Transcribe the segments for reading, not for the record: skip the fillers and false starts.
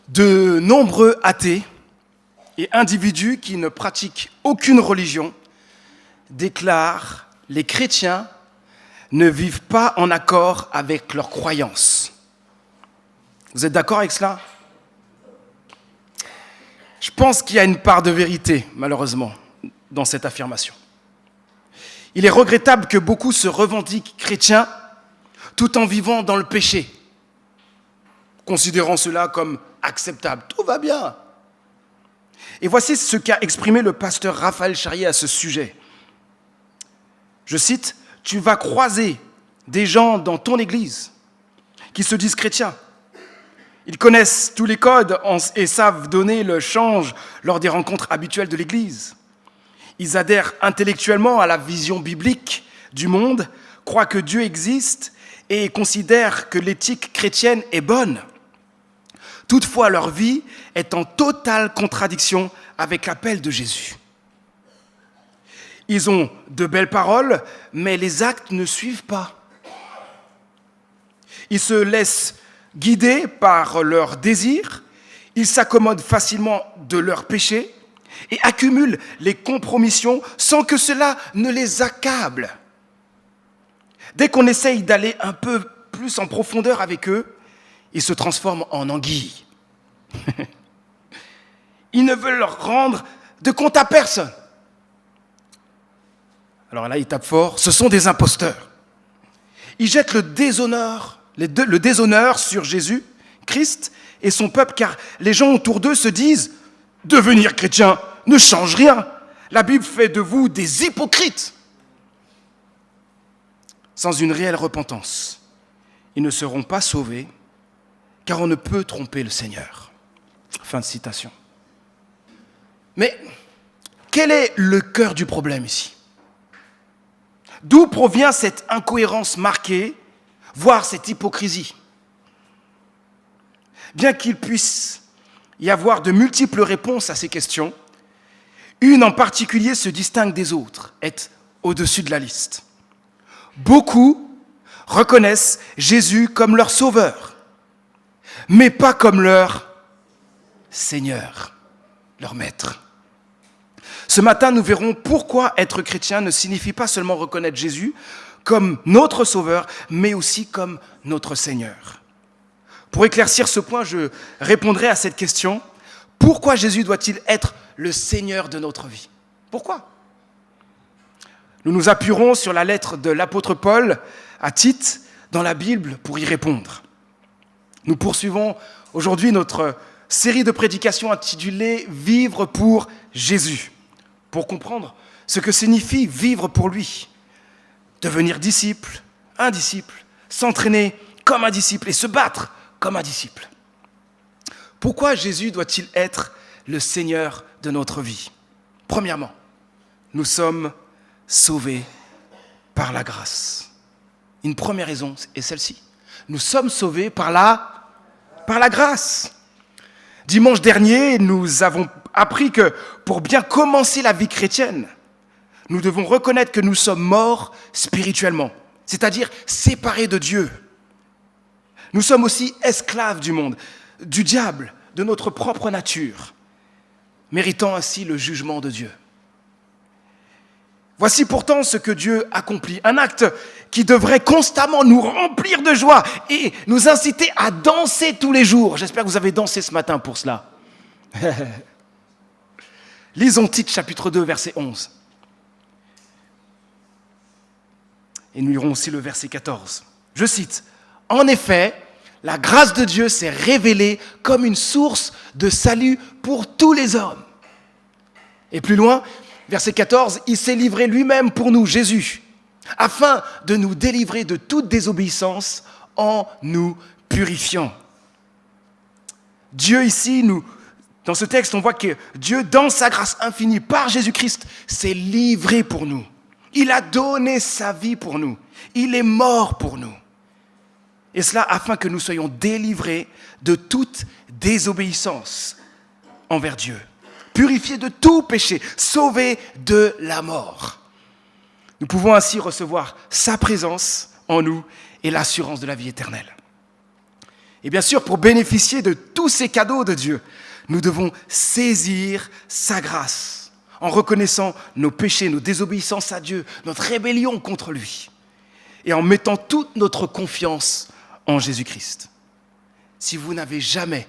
De nombreux athées et individus qui ne pratiquent aucune religion déclarent « Les chrétiens ne vivent pas en accord avec leurs croyances ». Vous êtes d'accord avec cela ? Je pense qu'il y a une part de vérité, malheureusement, dans cette affirmation. Il est regrettable que beaucoup se revendiquent chrétiens tout en vivant dans le péché, considérant cela comme acceptable. Tout va bien. Et voici ce qu'a exprimé le pasteur Raphaël Charrier à ce sujet. Je cite, « Tu vas croiser des gens dans ton église qui se disent chrétiens. Ils connaissent tous les codes et savent donner le change lors des rencontres habituelles de l'église. Ils adhèrent intellectuellement à la vision biblique du monde, croient que Dieu existe et considèrent que l'éthique chrétienne est bonne. Toutefois, leur vie est en totale contradiction avec l'appel de Jésus. Ils ont de belles paroles, mais les actes ne suivent pas. Ils se laissent guider par leurs désirs, ils s'accommodent facilement de leurs péchés et accumulent les compromissions sans que cela ne les accable. Dès qu'on essaye d'aller un peu plus en profondeur avec eux, ils se transforment en anguilles. Ils ne veulent leur rendre de compte à personne. Alors là, ils tapent fort, ce sont des imposteurs. Ils jettent le déshonneur sur Jésus, Christ et son peuple, car les gens autour d'eux se disent « Devenir chrétien ne change rien. La Bible fait de vous des hypocrites. » Sans une réelle repentance, ils ne seront pas sauvés, car on ne peut tromper le Seigneur. Fin de citation. Mais quel est le cœur du problème ici ? D'où provient cette incohérence marquée, voire cette hypocrisie ? Bien qu'il puisse y avoir de multiples réponses à ces questions, une en particulier se distingue des autres, est au-dessus de la liste. Beaucoup reconnaissent Jésus comme leur sauveur, mais pas comme leur Seigneur, leur maître. Ce matin, nous verrons pourquoi être chrétien ne signifie pas seulement reconnaître Jésus comme notre sauveur, mais aussi comme notre Seigneur. Pour éclaircir ce point, je répondrai à cette question. Pourquoi Jésus doit-il être le Seigneur de notre vie ? Pourquoi ? Nous nous appuierons sur la lettre de l'apôtre Paul à Tite dans la Bible pour y répondre. Nous poursuivons aujourd'hui notre série de prédications intitulée « Vivre pour Jésus » pour comprendre ce que signifie vivre pour lui, devenir disciple, un disciple, s'entraîner comme un disciple et se battre comme un disciple. Pourquoi Jésus doit-il être le Seigneur de notre vie ? Premièrement, nous sommes sauvés par la grâce. Une première raison est celle-ci. Nous sommes sauvés par la grâce. Dimanche dernier, nous avons appris que pour bien commencer la vie chrétienne, nous devons reconnaître que nous sommes morts spirituellement, c'est-à-dire séparés de Dieu. Nous sommes aussi esclaves du monde, du diable, de notre propre nature, méritant ainsi le jugement de Dieu. Voici pourtant ce que Dieu accomplit, un acte qui devrait constamment nous remplir de joie et nous inciter à danser tous les jours. J'espère que vous avez dansé ce matin pour cela. Lisons Tite chapitre 2, verset 11. Et nous lirons aussi le verset 14. Je cite, « En effet, la grâce de Dieu s'est révélée comme une source de salut pour tous les hommes. » Et plus loin, verset 14, « Il s'est livré lui-même pour nous, Jésus, afin de nous délivrer de toute désobéissance en nous purifiant. » Dieu ici, dans ce texte, on voit que Dieu, dans sa grâce infinie, par Jésus-Christ, s'est livré pour nous. Il a donné sa vie pour nous. Il est mort pour nous. Et cela afin que nous soyons délivrés de toute désobéissance envers Dieu. Purifiés de tout péché, sauvés de la mort. Nous pouvons ainsi recevoir sa présence en nous et l'assurance de la vie éternelle. Et bien sûr, pour bénéficier de tous ces cadeaux de Dieu, nous devons saisir sa grâce en reconnaissant nos péchés, nos désobéissances à Dieu, notre rébellion contre lui et en mettant toute notre confiance en Jésus-Christ. Si vous n'avez jamais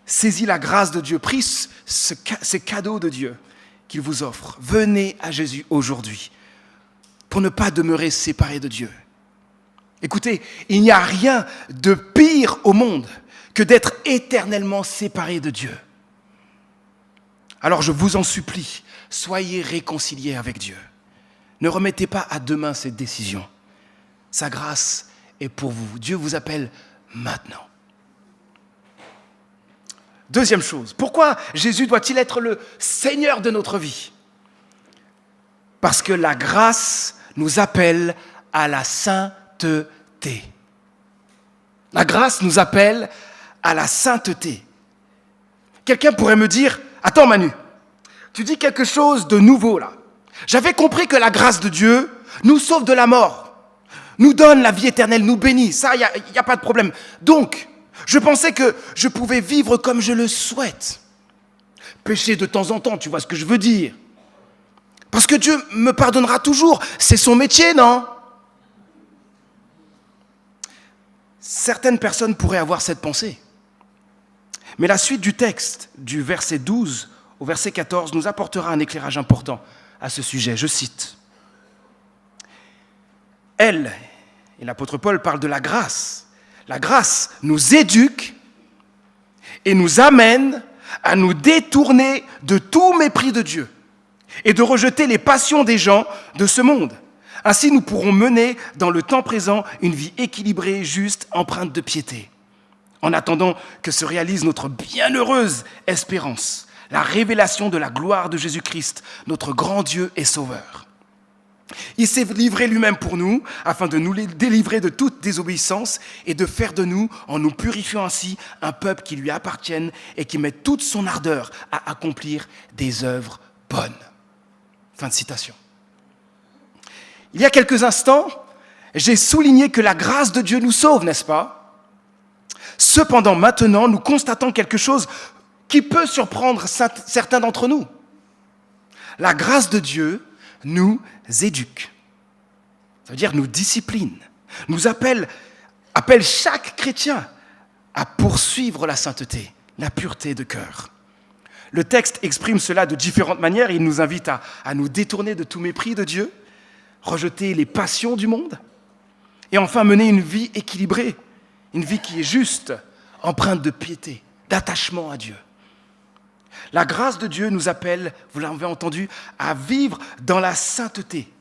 saisi la grâce de Dieu, pris ces cadeaux de Dieu qu'il vous offre, venez à Jésus aujourd'hui pour ne pas demeurer séparé de Dieu. Écoutez, il n'y a rien de pire au monde que d'être éternellement séparé de Dieu. Alors je vous en supplie, soyez réconciliés avec Dieu. Ne remettez pas à demain cette décision. Sa grâce est pour vous. Dieu vous appelle maintenant. Deuxième chose, pourquoi Jésus doit-il être le Seigneur de notre vie ? Parce que la grâce nous appelle à la sainteté. La grâce nous appelle à la sainteté. Quelqu'un pourrait me dire, attends Manu, tu dis quelque chose de nouveau là. J'avais compris que la grâce de Dieu nous sauve de la mort, nous donne la vie éternelle, nous bénit, ça, il n'y a pas de problème. Donc, je pensais que je pouvais vivre comme je le souhaite. Pécher de temps en temps, tu vois ce que je veux dire. Parce que Dieu me pardonnera toujours, c'est son métier, non ? Certaines personnes pourraient avoir cette pensée. Mais la suite du texte, du verset 12 au verset 14, nous apportera un éclairage important à ce sujet. Je cite. Elle, et l'apôtre Paul parle de la grâce. La grâce nous éduque et nous amène à nous détourner de tout mépris de Dieu et de rejeter les passions des gens de ce monde. Ainsi, nous pourrons mener dans le temps présent une vie équilibrée, juste, empreinte de piété. En attendant que se réalise notre bienheureuse espérance, la révélation de la gloire de Jésus-Christ, notre grand Dieu et Sauveur. Il s'est livré lui-même pour nous, afin de nous délivrer de toute désobéissance et de faire de nous, en nous purifiant ainsi, un peuple qui lui appartienne et qui met toute son ardeur à accomplir des œuvres bonnes. Fin de citation. Il y a quelques instants, j'ai souligné que la grâce de Dieu nous sauve, n'est-ce pas ? Cependant, maintenant, nous constatons quelque chose qui peut surprendre certains d'entre nous. La grâce de Dieu nous éduque. Ça veut dire nous discipline, nous appelle chaque chrétien à poursuivre la sainteté, la pureté de cœur. Le texte exprime cela de différentes manières. Il nous invite à nous détourner de tout mépris de Dieu, rejeter les passions du monde et enfin mener une vie équilibrée, une vie qui est juste, empreinte de piété, d'attachement à Dieu. La grâce de Dieu nous appelle, vous l'avez entendu, à vivre dans la sainteté,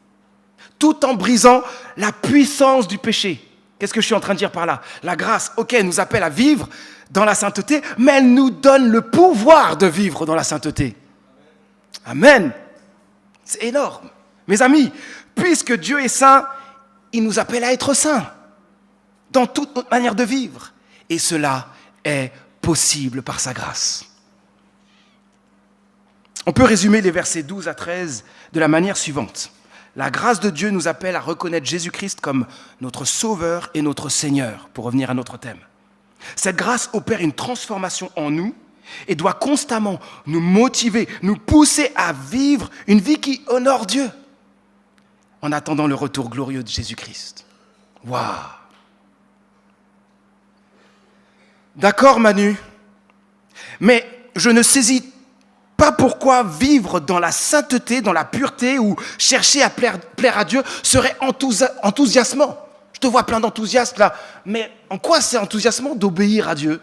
tout en brisant la puissance du péché. Qu'est-ce que je suis en train de dire par là ? La grâce, nous appelle à vivre dans la sainteté, mais elle nous donne le pouvoir de vivre dans la sainteté. Amen. C'est énorme. Mes amis, puisque Dieu est saint, il nous appelle à être saints dans toute notre manière de vivre. Et cela est possible par sa grâce. On peut résumer les versets 12 à 13 de la manière suivante. La grâce de Dieu nous appelle à reconnaître Jésus-Christ comme notre Sauveur et notre Seigneur, pour revenir à notre thème. Cette grâce opère une transformation en nous et doit constamment nous motiver, nous pousser à vivre une vie qui honore Dieu en attendant le retour glorieux de Jésus-Christ. Waouh! D'accord, Manu, mais je ne saisis pas pourquoi vivre dans la sainteté, dans la pureté ou chercher à plaire à Dieu serait enthousiasmant. Je te vois plein d'enthousiasme là, mais en quoi c'est enthousiasmant d'obéir à Dieu ?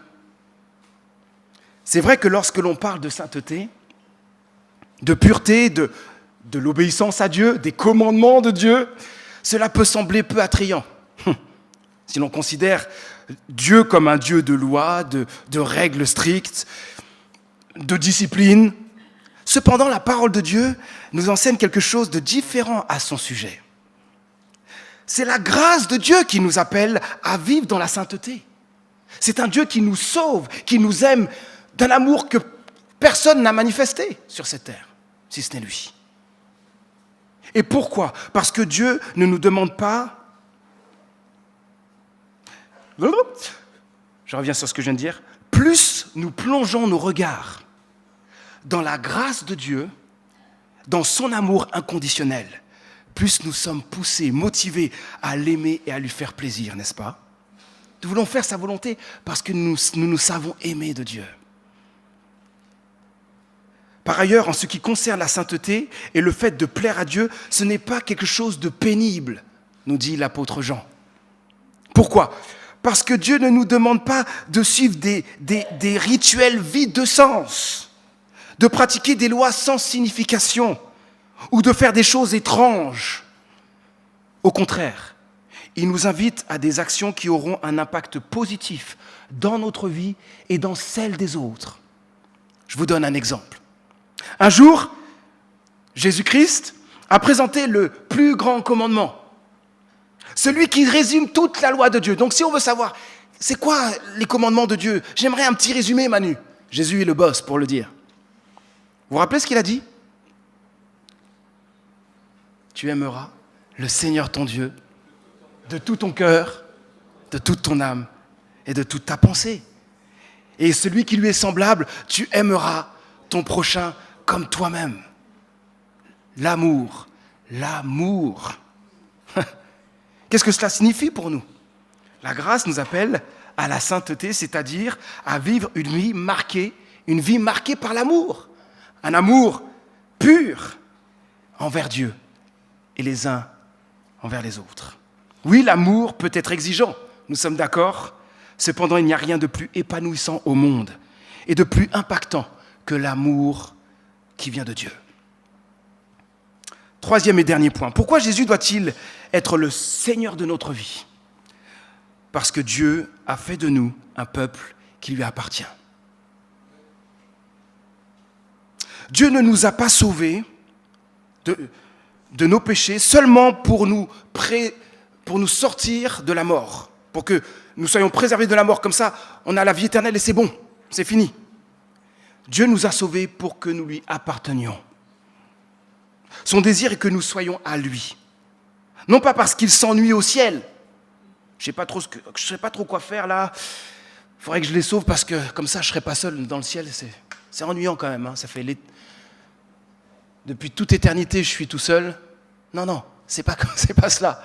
C'est vrai que lorsque l'on parle de sainteté, de pureté, de l'obéissance à Dieu, des commandements de Dieu, cela peut sembler peu attrayant. Si l'on considère Dieu comme un Dieu de loi, de règles strictes, de discipline. Cependant, la parole de Dieu nous enseigne quelque chose de différent à son sujet. C'est la grâce de Dieu qui nous appelle à vivre dans la sainteté. C'est un Dieu qui nous sauve, qui nous aime d'un amour que personne n'a manifesté sur cette terre, si ce n'est lui. Et pourquoi ? Parce que Dieu ne nous demande pas... je reviens sur ce que je viens de dire, plus nous plongeons nos regards dans la grâce de Dieu, dans son amour inconditionnel, plus nous sommes poussés, motivés à l'aimer et à lui faire plaisir, n'est-ce pas? Nous voulons faire sa volonté parce que nous savons aimer de Dieu. Par ailleurs, en ce qui concerne la sainteté et le fait de plaire à Dieu, ce n'est pas quelque chose de pénible, nous dit l'apôtre Jean. Pourquoi? Parce que Dieu ne nous demande pas de suivre des rituels vides de sens, de pratiquer des lois sans signification ou de faire des choses étranges. Au contraire, il nous invite à des actions qui auront un impact positif dans notre vie et dans celle des autres. Je vous donne un exemple. Un jour, Jésus-Christ a présenté le plus grand commandement, celui qui résume toute la loi de Dieu. Donc si on veut savoir, c'est quoi les commandements de Dieu? J'aimerais un petit résumé, Manu. Jésus est le boss pour le dire. Vous vous rappelez ce qu'il a dit? Tu aimeras le Seigneur ton Dieu de tout ton cœur, de toute ton âme et de toute ta pensée. Et celui qui lui est semblable, tu aimeras ton prochain comme toi-même. L'amour. Qu'est-ce que cela signifie pour nous? La grâce nous appelle à la sainteté, c'est-à-dire à vivre une vie marquée par l'amour. Un amour pur envers Dieu et les uns envers les autres. Oui, l'amour peut être exigeant, nous sommes d'accord. Cependant, il n'y a rien de plus épanouissant au monde et de plus impactant que l'amour qui vient de Dieu. Troisième et dernier point. Pourquoi Jésus doit-il être le Seigneur de notre vie? Parce que Dieu a fait de nous un peuple qui lui appartient. Dieu ne nous a pas sauvés de nos péchés seulement pour nous sortir de la mort, pour que nous soyons préservés de la mort. Comme ça, on a la vie éternelle et c'est bon, c'est fini. Dieu nous a sauvés pour que nous lui appartenions. Son désir est que nous soyons à lui. Non pas parce qu'il s'ennuie au ciel. Je ne sais pas trop quoi faire là. Il faudrait que je les sauve parce que comme ça, je ne serai pas seul dans le ciel. C'est ennuyant quand même. Hein. Ça fait depuis toute éternité, je suis tout seul. Non, c'est pas cela.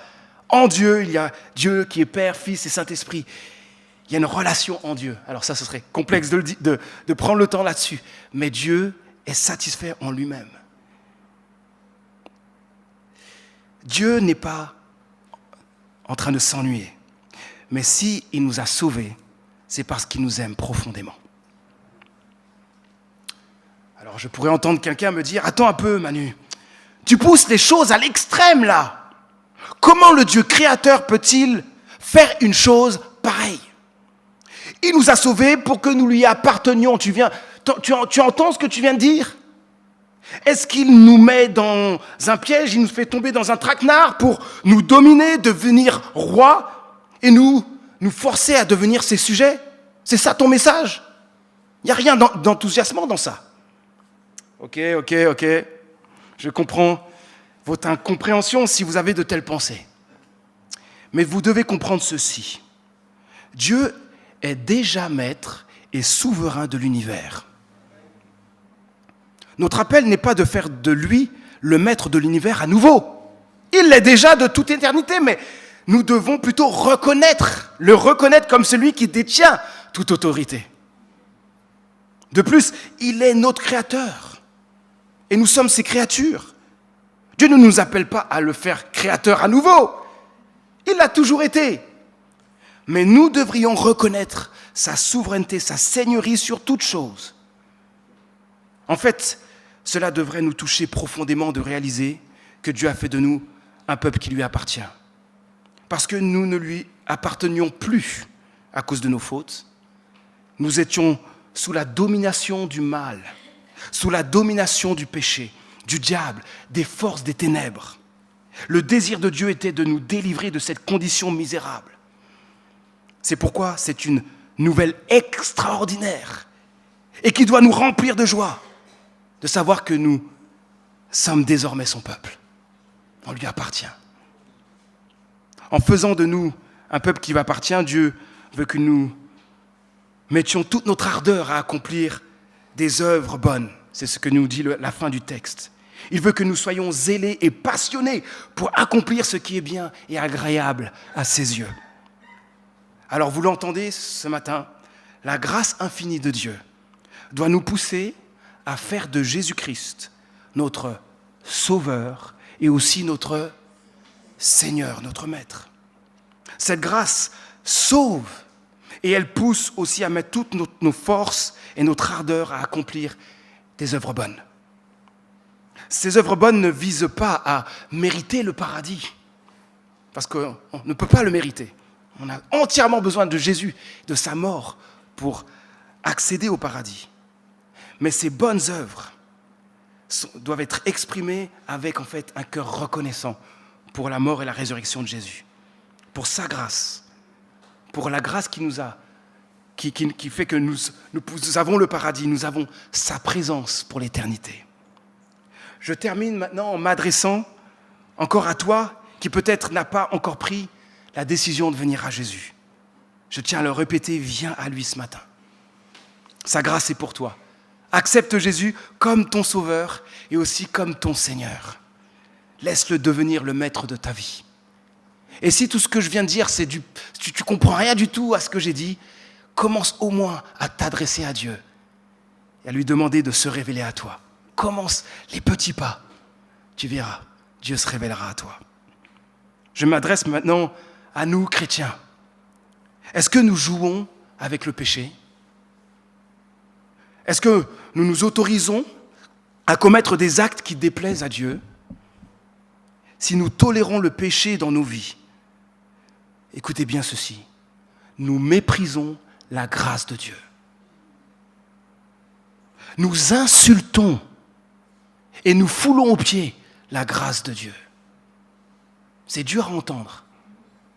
En Dieu, il y a Dieu qui est Père, Fils et Saint-Esprit. Il y a une relation en Dieu. Alors ça, ce serait complexe de prendre le temps là-dessus. Mais Dieu est satisfait en lui-même. Dieu n'est pas en train de s'ennuyer. Mais s'il nous a sauvés, c'est parce qu'il nous aime profondément. Alors je pourrais entendre quelqu'un me dire « Attends un peu, Manu, tu pousses les choses à l'extrême là. Comment le Dieu créateur peut-il faire une chose pareille? Il nous a sauvés pour que nous lui appartenions. Tu entends ce que tu viens de dire? Est-ce qu'il nous met dans un piège, il nous fait tomber dans un traquenard pour nous dominer, devenir roi et nous forcer à devenir ses sujets? C'est ça ton message? Il n'y a rien d'enthousiasmant dans ça. Ok, je comprends votre incompréhension si vous avez de telles pensées. Mais vous devez comprendre ceci. Dieu est déjà maître et souverain de l'univers. Notre appel n'est pas de faire de lui le maître de l'univers à nouveau. Il l'est déjà de toute éternité, mais nous devons plutôt le reconnaître comme celui qui détient toute autorité. De plus, il est notre créateur et nous sommes ses créatures. Dieu ne nous appelle pas à le faire créateur à nouveau. Il l'a toujours été. Mais nous devrions reconnaître sa souveraineté, sa seigneurie sur toute chose. En fait, cela devrait nous toucher profondément de réaliser que Dieu a fait de nous un peuple qui lui appartient. Parce que nous ne lui appartenions plus à cause de nos fautes. Nous étions sous la domination du mal, sous la domination du péché, du diable, des forces des ténèbres. Le désir de Dieu était de nous délivrer de cette condition misérable. C'est pourquoi c'est une nouvelle extraordinaire et qui doit nous remplir de joie de savoir que nous sommes désormais son peuple. On lui appartient. En faisant de nous un peuple qui lui appartient, Dieu veut que nous mettions toute notre ardeur à accomplir des œuvres bonnes. C'est ce que nous dit la fin du texte. Il veut que nous soyons zélés et passionnés pour accomplir ce qui est bien et agréable à ses yeux. Alors vous l'entendez ce matin, la grâce infinie de Dieu doit nous pousser à faire de Jésus-Christ notre Sauveur et aussi notre Seigneur, notre Maître. Cette grâce sauve et elle pousse aussi à mettre toutes nos forces et notre ardeur à accomplir des œuvres bonnes. Ces œuvres bonnes ne visent pas à mériter le paradis, parce qu'on ne peut pas le mériter. On a entièrement besoin de Jésus, de sa mort, pour accéder au paradis. Mais ces bonnes œuvres doivent être exprimées avec en fait un cœur reconnaissant pour la mort et la résurrection de Jésus, pour sa grâce, pour la grâce qui fait que nous avons le paradis, nous avons sa présence pour l'éternité. Je termine maintenant en m'adressant encore à toi qui peut-être n'a pas encore pris la décision de venir à Jésus. Je tiens à le répéter, viens à lui ce matin. Sa grâce est pour toi. Accepte Jésus comme ton Sauveur et aussi comme ton Seigneur. Laisse-le devenir le maître de ta vie. Et si tout ce que je viens de dire, tu comprends rien du tout à ce que j'ai dit, commence au moins à t'adresser à Dieu et à lui demander de se révéler à toi. Commence les petits pas. Tu verras, Dieu se révélera à toi. Je m'adresse maintenant à nous, chrétiens. Est-ce que nous jouons avec le péché ? Est-ce que nous nous autorisons à commettre des actes qui déplaisent à Dieu ? Si nous tolérons le péché dans nos vies, écoutez bien ceci, nous méprisons la grâce de Dieu. Nous insultons et nous foulons aux pieds la grâce de Dieu. C'est dur à entendre,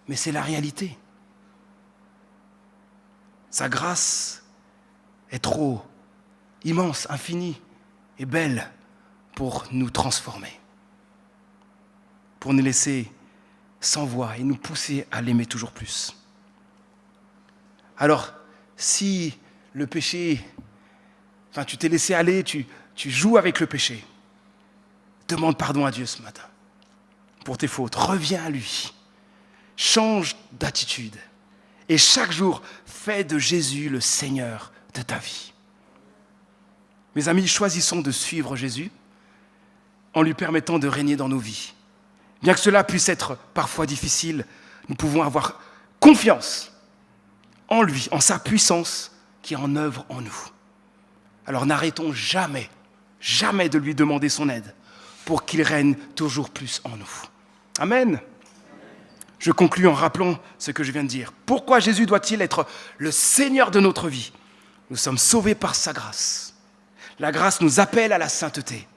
mais c'est la réalité. Sa grâce est trop immense, infinie et belle pour nous transformer, pour nous laisser sans voix et nous pousser à l'aimer toujours plus. Alors, si le péché, tu t'es laissé aller, tu joues avec le péché, demande pardon à Dieu ce matin pour tes fautes. Reviens à lui. Change d'attitude. Et chaque jour, fais de Jésus le Seigneur de ta vie. Mes amis, choisissons de suivre Jésus en lui permettant de régner dans nos vies. Bien que cela puisse être parfois difficile, nous pouvons avoir confiance en lui, en sa puissance qui est en œuvre en nous. Alors n'arrêtons jamais de lui demander son aide pour qu'il règne toujours plus en nous. Amen. Je conclus en rappelant ce que je viens de dire. Pourquoi Jésus doit-il être le Seigneur de notre vie ? Nous sommes sauvés par sa grâce. La grâce nous appelle à la sainteté.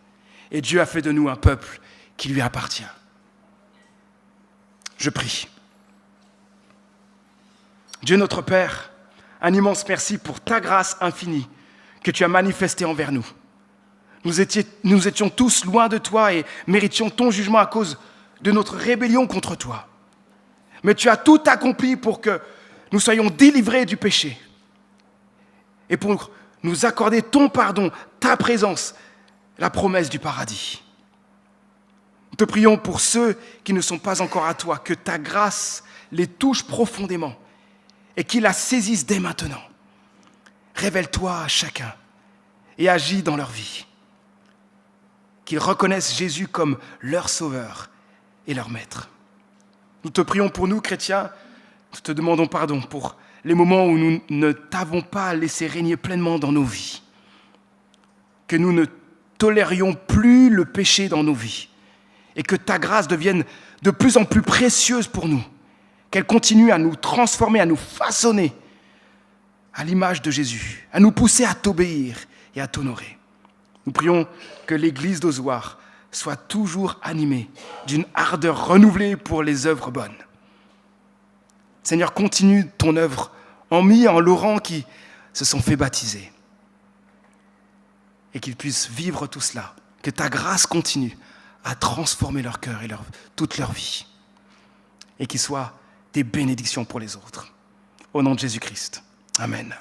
Et Dieu a fait de nous un peuple qui lui appartient. Je prie. Dieu notre Père, un immense merci pour ta grâce infinie que tu as manifestée envers nous. Nous étions tous loin de toi et méritions ton jugement à cause de notre rébellion contre toi. Mais tu as tout accompli pour que nous soyons délivrés du péché et pour nous accorder ton pardon, ta présence, la promesse du paradis. Nous te prions pour ceux qui ne sont pas encore à toi, que ta grâce les touche profondément et qu'ils la saisissent dès maintenant. Révèle-toi à chacun et agis dans leur vie. Qu'ils reconnaissent Jésus comme leur Sauveur et leur Maître. Nous te prions pour nous, chrétiens, nous te demandons pardon pour les moments où nous ne t'avons pas laissé régner pleinement dans nos vies. Que nous ne tolérions plus le péché dans nos vies et que ta grâce devienne de plus en plus précieuse pour nous, qu'elle continue à nous transformer, à nous façonner à l'image de Jésus, à nous pousser à t'obéir et à t'honorer. Nous prions que l'Église d'Ozoir soit toujours animée d'une ardeur renouvelée pour les œuvres bonnes. Seigneur, continue ton œuvre en Mie et en Laurent qui se sont fait baptiser et qu'ils puissent vivre tout cela. Que ta grâce continue à transformer leur cœur et toute leur vie et qu'ils soient des bénédictions pour les autres. Au nom de Jésus-Christ. Amen.